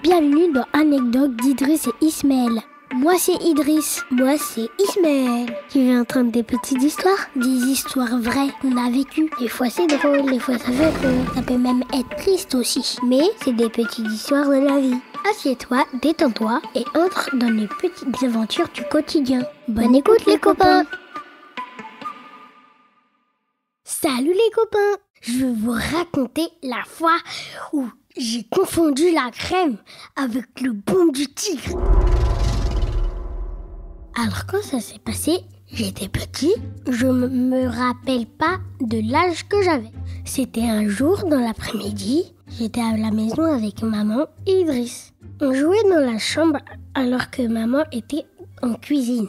Bienvenue dans Anecdote d'Idriss et Ismaël. Moi c'est Idriss. Moi c'est Ismaël. Tu veux entendre des petites histoires? Des histoires vraies qu'on a vécues. Des fois c'est drôle, des fois ça fait peur. Ça peut même être triste aussi. Mais c'est des petites histoires de la vie. Assieds-toi, détends-toi et entre dans les petites aventures du quotidien. Bonne écoute les copains! Salut les copains! Je vais vous raconter la fois où j'ai confondu la crème avec le baume du tigre. Alors quand ça s'est passé, j'étais petit, je me rappelle pas de l'âge que j'avais. C'était un jour dans l'après-midi, j'étais à la maison avec maman et Idriss. On jouait dans la chambre alors que maman était en cuisine.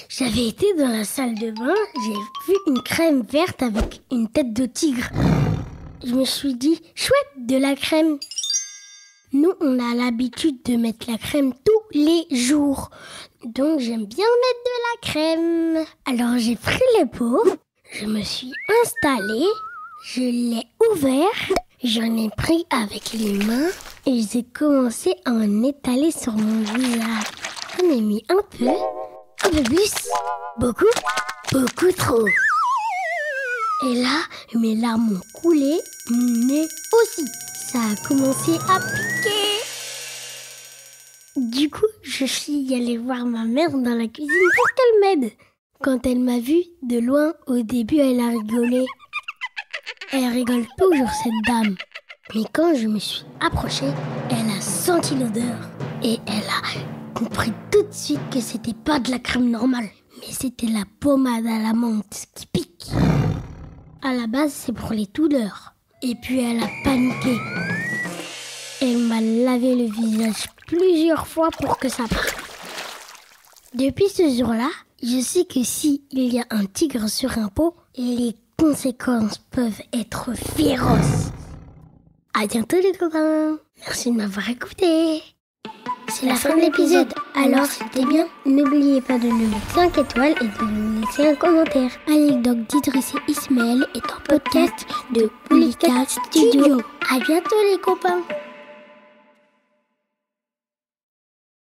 J'avais été dans la salle de bain, j'ai vu une crème verte avec une tête de tigre. Je me suis dit, chouette, de la crème. Nous, on a l'habitude de mettre la crème tous les jours. Donc, j'aime bien mettre de la crème. Alors, j'ai pris le pot, je me suis installée, je l'ai ouvert, j'en ai pris avec les mains et j'ai commencé à en étaler sur mon visage. J'en ai mis un peu plus, beaucoup trop. Et là, mes larmes ont coulé, mon nez aussi. Ça a commencé à piquer. Du coup, je suis allée voir ma mère dans la cuisine pour qu'elle m'aide. Quand elle m'a vue de loin, au début, elle a rigolé. Elle rigole toujours, cette dame. Mais quand je me suis approchée, elle a senti l'odeur. Et elle a compris tout de suite que c'était pas de la crème normale. Mais c'était la pommade à la menthe qui pique. À la base, c'est pour les douleurs. Et puis elle a paniqué. Elle m'a lavé le visage plusieurs fois pour que ça parte. Depuis ce jour-là, je sais que s'il y a un tigre sur un pot, les conséquences peuvent être féroces. À bientôt les copains. Merci de m'avoir écouté. C'est la fin de l'épisode. Alors c'était bien. N'oubliez pas de nous mettre 5 étoiles et de nous laisser un commentaire. Anecdote d'Idriss et Ismaël est un podcast de Polycat Studio. À bientôt les copains.